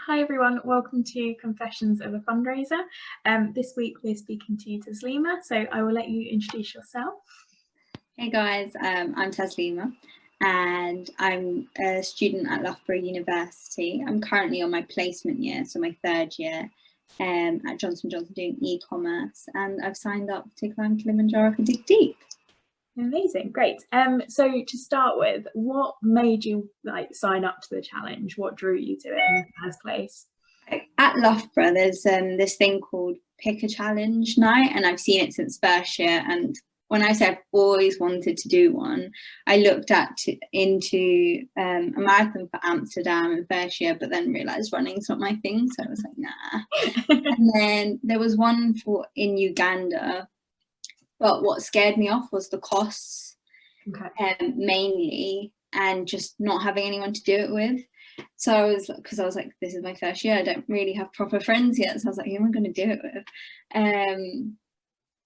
Hi everyone, welcome to Confessions of a Fundraiser. This week we're speaking to Taslima, so I will let you introduce yourself. Hey guys, I'm Taslima and I'm a student at Loughborough University. I'm currently on my placement year, so my third year at Johnson & Johnson doing e-commerce, and I've signed up to climb Kilimanjaro for Dig Deep. Amazing, great. So to start with, what made you sign up to the challenge? What drew you to it in the first place? At Loughborough, there's this thing called Pick a Challenge Night, and I've seen it since first year. And when I said I've always wanted to do one, I looked into a marathon for Amsterdam in first year, but then realised running's not my thing, so I was like, nah. And then there was one in Uganda, but what scared me off was the costs, mainly, and just not having anyone to do it with. So because I was like, this is my first year, I don't really have proper friends yet, so I was like, who am I going to do it with?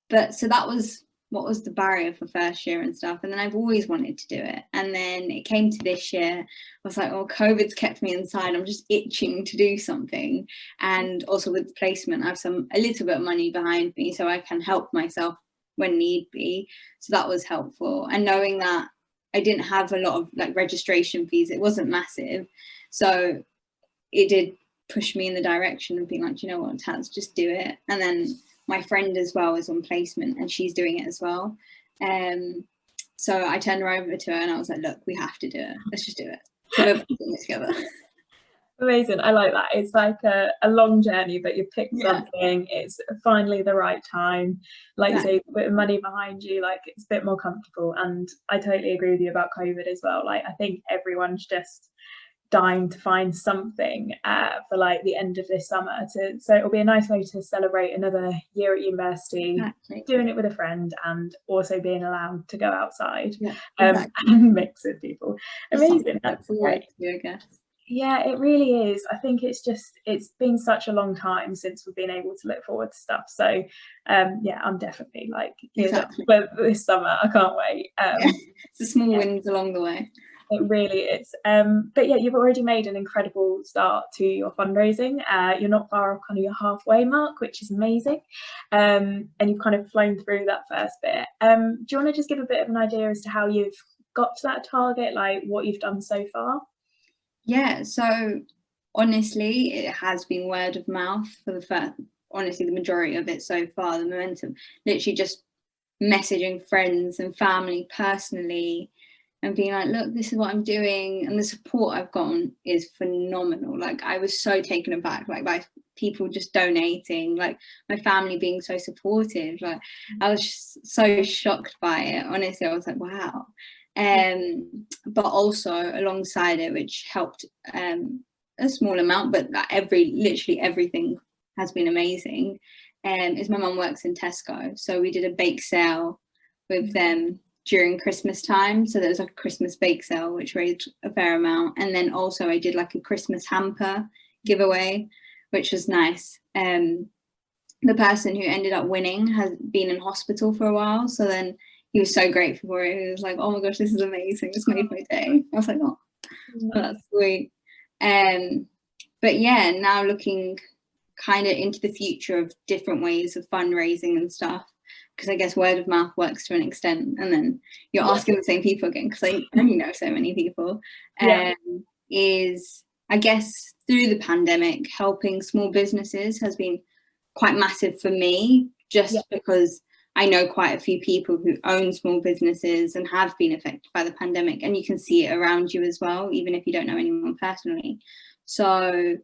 But so that was what was the barrier for first year and stuff, and then I've always wanted to do it, and then it came to this year. I was like, oh, COVID's kept me inside, I'm just itching to do something. And also with the placement, I have a little bit of money behind me, so I can help myself when need be. So that was helpful, and knowing that I didn't have a lot of registration fees, it wasn't massive, so it did push me in the direction of being like, you know what, Taz, just do it. And then my friend as well is on placement and she's doing it as well, so I turned her over to her and I was like, look, we have to do it, let's just do it. So we're doing it together. Amazing, I like that. It's like a long journey, but you picked something, it's finally the right time, you say, a bit of money behind you, it's a bit more comfortable. And I totally agree with you about COVID as well. I think everyone's just dying to find something for the end of this summer, so it'll be a nice way to celebrate another year at university, doing it with a friend, and also being allowed to go outside and mix with people. Amazing, that's great. I guess. Yeah, it really is. I think it's been such a long time since we've been able to look forward to stuff. So yeah, I'm definitely but this summer I can't wait. It's the small wins along the way. It really is. But yeah, you've already made an incredible start to your fundraising. You're not far off kind of your halfway mark, which is amazing. And you've kind of flown through that first bit. Do you want to just give a bit of an idea as to how you've got to that target, what you've done so far? Yeah, so honestly, it has been word of mouth for the majority of it so far. The momentum, literally just messaging friends and family personally and being like, look, this is what I'm doing, and the support I've gotten is phenomenal. I was so taken aback by people just donating, my family being so supportive. I was just so shocked by it, honestly. I was like, wow. But also alongside it, which helped a small amount, but literally everything has been amazing, is my mum works in Tesco, so we did a bake sale with them during Christmas time. So there was a Christmas bake sale which raised a fair amount, and then also I did a Christmas hamper giveaway, which was nice. The person who ended up winning has been in hospital for a while, so then he was so grateful for it. He was like, oh my gosh, this is amazing, this made my day. I was like, oh, that's sweet. But yeah, now looking kind of into the future of different ways of fundraising and stuff, because I guess word of mouth works to an extent, and then you're asking the same people again, because I only know so many people. Is, I guess, through the pandemic, helping small businesses has been quite massive for me, just because I know quite a few people who own small businesses and have been affected by the pandemic, and you can see it around you as well, even if you don't know anyone personally. So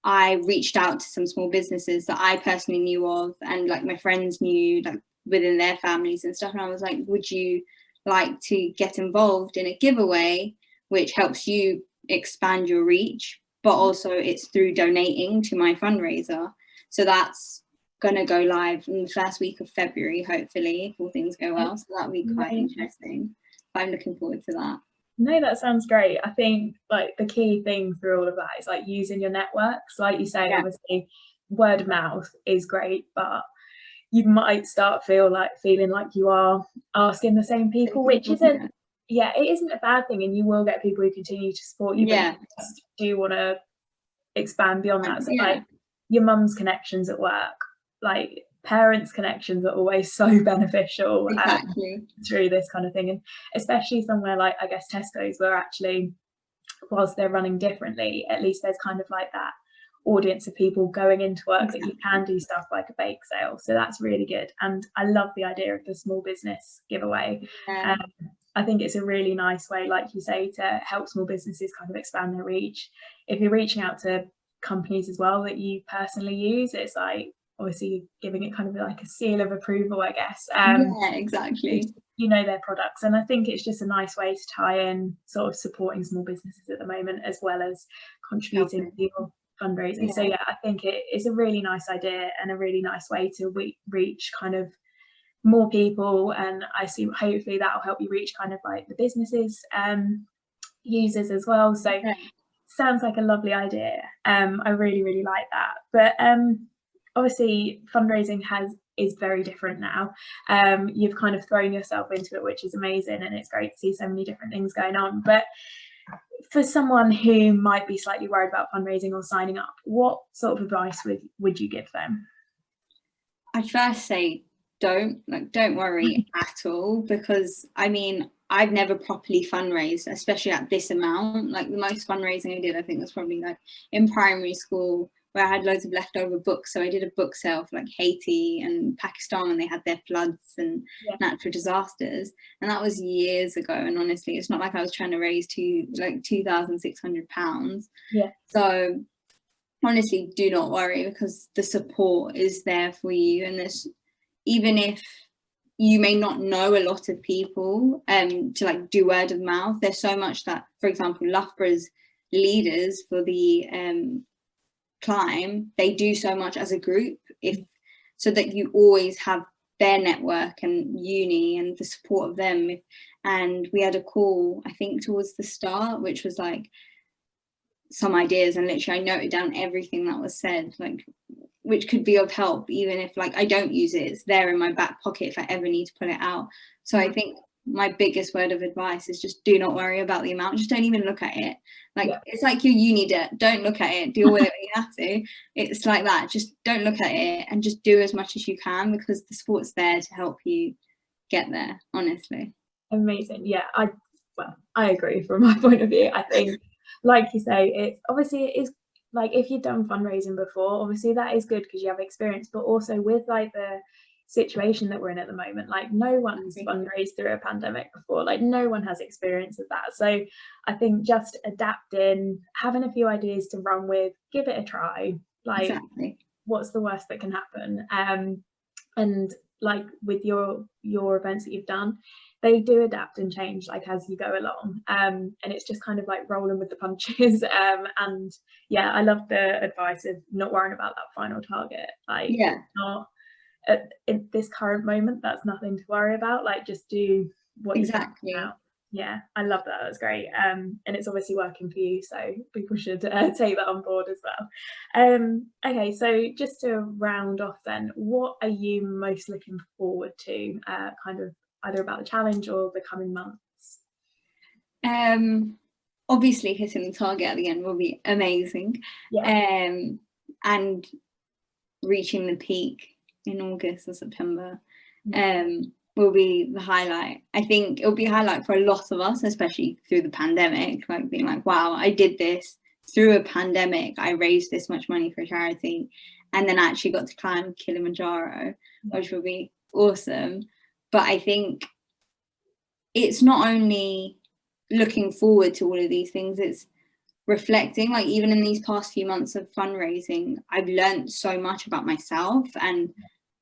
I reached out to some small businesses that I personally knew of, and my friends knew, within their families and stuff, and I was like, would you like to get involved in a giveaway which helps you expand your reach, but also it's through donating to my fundraiser. So that's gonna go live in the first week of February, hopefully, if all things go well. So that'll be quite interesting. I'm looking forward to that. No, that sounds great. I think the key thing through all of that is using your networks. Like you say, obviously word of mouth is great, but you might start feeling like you are asking the same people, which isn't it isn't a bad thing, and you will get people who continue to support you, but you just do want to expand beyond that. So Yeah. like your mum's connections at work, like parents' connections are always so beneficial Exactly. through this kind of thing. And especially somewhere like, I guess, Tesco's, where actually, whilst they're running differently, at least there's kind of like that audience of people going into work that you can do stuff like a bake sale. So that's really good. And I love the idea of the small business giveaway. I think it's a really nice way, like you say, to help small businesses kind of expand their reach. If you're reaching out to companies as well that you personally use, it's like obviously giving it kind of like a seal of approval, I guess. Yeah, exactly. You know their products, and I think it's just a nice way to tie in sort of supporting small businesses at the moment, as well as contributing to your fundraising. So yeah, I think it is a really nice idea and a really nice way to reach kind of more people, and I see hopefully that will help you reach kind of like the businesses users as well. So sounds like a lovely idea. I really like that. But obviously fundraising is very different now. You've kind of thrown yourself into it, which is amazing, and it's great to see so many different things going on. But for someone who might be slightly worried about fundraising or signing up, what sort of advice would you give them? I'd first say don't worry at all, because I mean, I've never properly fundraised, especially at this amount. Like the most fundraising I did, I think, was probably like in primary school, where I had loads of leftover books. So I did a book sale for like Haiti and Pakistan, and they had their floods and natural disasters. And that was years ago. And honestly, it's not like I was trying to raise £2,600. Yeah. So honestly, do not worry, because the support is there for you. And this, even if you may not know a lot of people to like do word of mouth, there's so much that, for example, Loughborough's leaders for the climb, they do so much as a group, so that you always have their network and uni and the support of them. And we had a call, I think, towards the start, which was like some ideas, and literally I noted down everything that was said, like which could be of help, even if like I don't use it, it's there in my back pocket if I ever need to pull it out. So I think my biggest word of advice is just do not worry about the amount. Just don't even look at it. Like it's like your uni debt. Don't look at it. Deal with it when you have to. It's like that. Just don't look at it and just do as much as you can, because the sport's there to help you get there, honestly. Amazing. Yeah, I agree from my point of view. I think, like you say, it is like, if you've done fundraising before, obviously that is good because you have experience, but also with like the situation that we're in at the moment, like no one's fundraised through a pandemic before, like no one has experience of that. So I think just adapting, having a few ideas to run with, give it a try, like what's the worst that can happen? And like with your events that you've done, they do adapt and change like as you go along, and it's just kind of like rolling with the punches. And yeah, I love the advice of not worrying about that final target. Like not at this current moment, that's nothing to worry about. Like just do what you can now. Yeah, I love that. That's great. And it's obviously working for you, so people should take that on board as well. Okay, so just to round off then, what are you most looking forward to, kind of either about the challenge or the coming months? Obviously hitting the target at the end will be amazing. And reaching the peak in August or September will be the highlight. I think it'll be a highlight for a lot of us, especially through the pandemic, like being like, wow, I did this through a pandemic, I raised this much money for charity, and then actually got to climb Kilimanjaro, which will be awesome. But I think it's not only looking forward to all of these things, it's reflecting. Like even in these past few months of fundraising, I've learned so much about myself and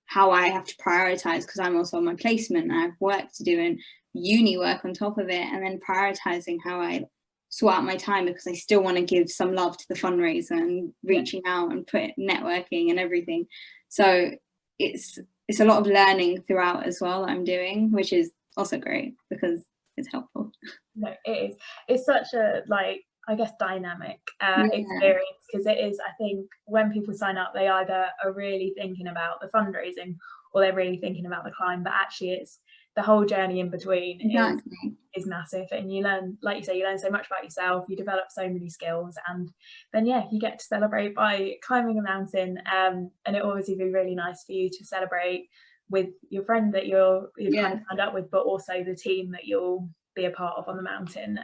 how I have to prioritize, because I'm also on my placement and I have work to do and uni work on top of it, and then prioritizing how I sort out my time, because I still want to give some love to the fundraiser and reaching out and networking and everything. So it's a lot of learning throughout as well that I'm doing, which is also great because it's helpful. No, it is. It's such a, like, I guess, dynamic experience, because it is, I think when people sign up, they either are really thinking about the fundraising or they're really thinking about the climb, but actually it's the whole journey in between Exactly. is massive, and you learn, like you say, you learn so much about yourself, you develop so many skills, and then you get to celebrate by climbing a mountain. And it obviously be really nice for you to celebrate with your friend that you've kind of signed up with, but also the team that you'll be a part of on the mountain.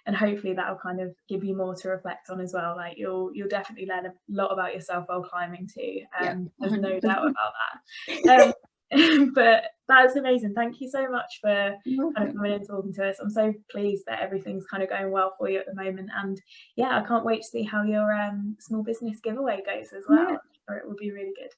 And hopefully that'll kind of give you more to reflect on as well. Like you'll definitely learn a lot about yourself while climbing too. There's no doubt about that. But that's amazing. Thank you so much for kind of coming and talking to us. I'm so pleased that everything's kind of going well for you at the moment, and I can't wait to see how your small business giveaway goes as well. Or it will be really good.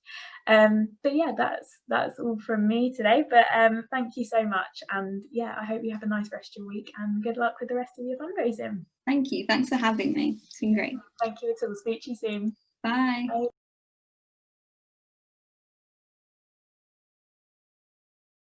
But that's all from me today, but thank you so much, and I hope you have a nice rest of your week, and good luck with the rest of your fundraising. Thank you, thanks for having me, it's been great. Thank you at all. Speak to you soon. Bye. Bye.